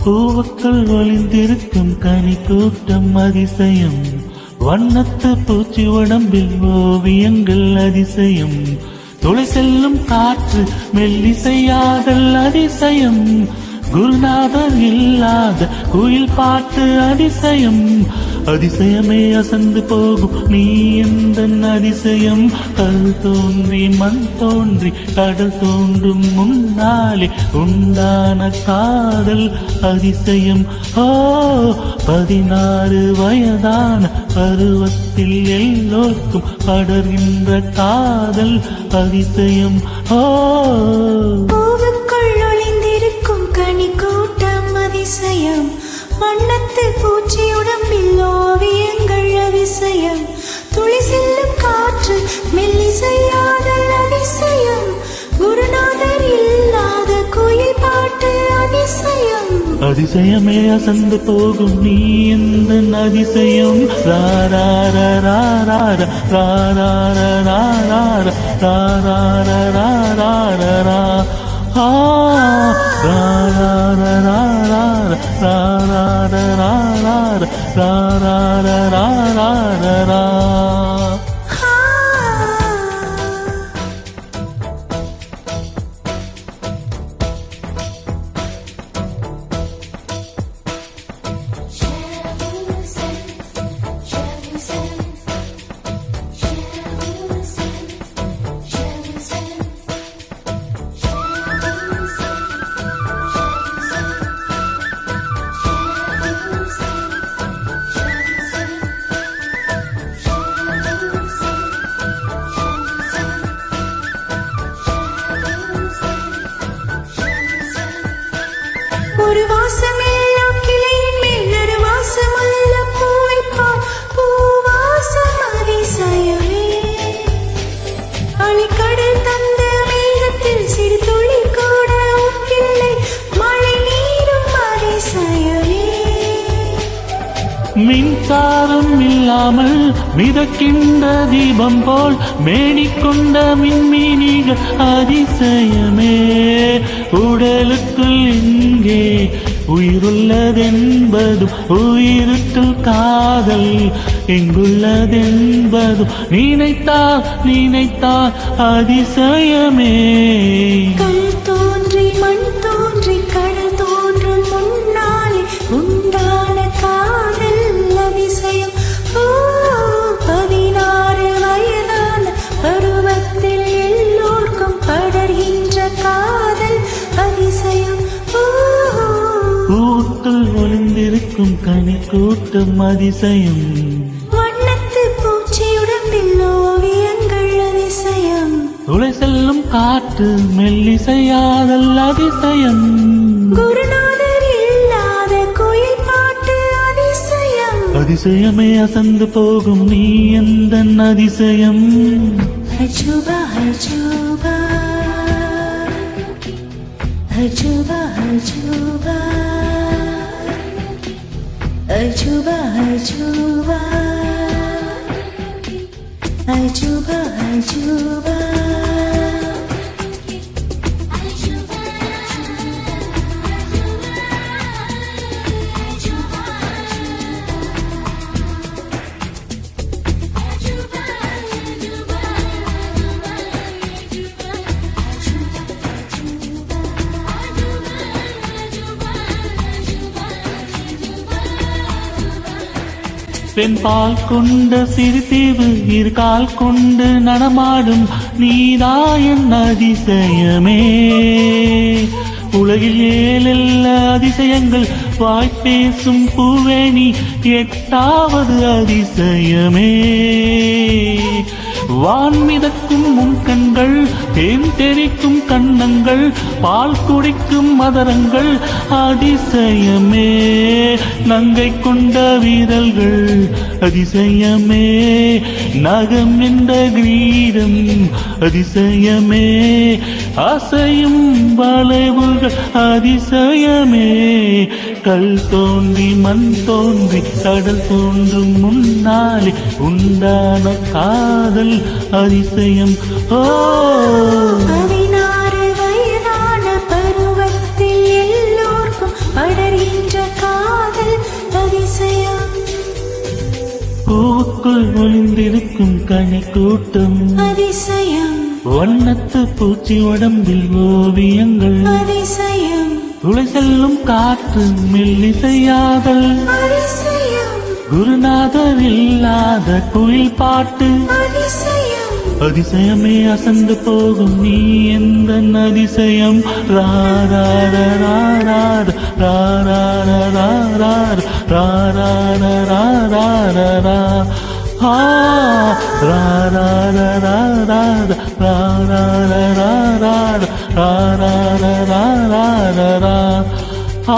பூவுக்குள் ஒளிந்திருக்கும் கனி கூட்டம் அதிசயம், வண்ணத்து பூச்சி உடம்பில் ஓவியங்கள் அதிசயம், துளை செல்லும் காற்று மெல்லிசையாதல் அதிசயம், குருநாதர் இல்லாத குயில் பாட்டு அதிசயம், அதிசயமே அசந்து போகும் நீ எந்த அதிசயம், கல் தோன்றி மண் தோன்றி கடல் தோன்றும் முன்னாலே உண்டான காதல் அதிசயம். 16 வயதான பருவத்தில் எல்லோருக்கும் படர்கின்ற காதல் அதிசயம். பூவுக்குள் ஒளிந்திருக்கும் கனி கூட்டம் அதிசயம், வண்ணத்து பூச்சி உடம்பில் ஓவியங்கள் அதிசயம், துளி செல்லும் காற்று மெல்லிசையாதல் அதிசயம், குருநாதர் இல்லாத குயில் பாட்டு அதிசயம், அதிசயமே அசந்து போகும் நீ எந்த அதிசயம். ராரார ராரார ராரார ராரார ராரார ராரார ராரார ராரார ராரார ராரார ராரார ராரார. ஒரு வாசமில்லா கிளையின் மேல் ஒரு வாசமுள்ள பூவை பார், பூவாசம் அதிசயமே, அலைக்கடல் தந்த மேகத்தில் சிறு துளி கூட ஒப்பில்லை, மழை நீரும் அதிசயமே, மின்சாரம் இல்லாமல் மிதக்கின்ற தீபம் போல் மேடிக்கொண்ட மின்மீனிகள் அதிசயமே, உடலுக்குள் இங்கே உயிருள்ளதென்பதும் உயிருக்குள் காதல் எங்குள்ளதென்பதும் நினைத்தால் நினைத்தால் அதிசயமே. கல் தோன்றி மண் தோன்றி கடல் தோன்றும் முன்னாலே உண்டான காதல் அதிசயம். 16 வயதான பருவத்தில் எல்லோருக்கும் படர்கின்ற காதல் அதிசயம். பூவுக்குள் ஒளிந்திருக்கும் கனி கூட்டம் அதிசயம், வண்ணத்து பூச்சி உடம்பில் ஓவியங்கள் அதிசயம், துளை செல்லும் காற்று மெல்லிசையாதல் அதிசயம், குருநாதர் இல்லாத குயில் பாட்டு அதிசயம், அதிசயமே அசந்து போகும் நீ எந்த அதிசயம். அஜூபா அஜூபா அஜூபா அஜூபா அஜூபா அஜூபா அஜூபா அஜூபா. பெண் பால் கொண்ட சிறுதீவு இருகால் கொண்டு நடமாடும் நீதாயன் அதிசயமே, உலகில் 7 அதிசயங்கள் வாய்ப்பேசும் பூவேணி 8வது அதிசயமே, வான் மிதக்கும் உன் கண்கள் தேன் தெரிக்கும் கண்ணங்கள் பால் குடிக்கும் மதரங்கள் அதிசயமே, நங்கை கொண்ட வீரல்கள் அதிசயமே, நகம் என்ற கிரீடம் அதிசயமே, அசையும் வளைவுகள் அதிசயமே, கல் தோன்றி மண் தோன்றி கடல் தோன்றும் முன்னாலே உண்டான காதல் அதிசயம். 16 வயதான பருவத்தில் எல்லோருக்கும் படர்கின்ற பூவுக்குள் ஒளிந்திருக்கும் கனி கூட்டம் அதிசயம் வண்ணத்து பூச்சி உடம்பில் ஓவியங்கள் அதிசயம் துளை செல்லும் காற்று மெல்லிசையாதல் அதிசயம் குருநாதர் இல்லாத குயில் பாட்டு அதிசயம் அதிசயமே அசந்து போகும் நீ எந்த அதிசயம் ராராராராரார் ராராராராரார் ராராராராராரா ஆ ராராராராரார் ராராராராரார் ராராராராராரா ஆ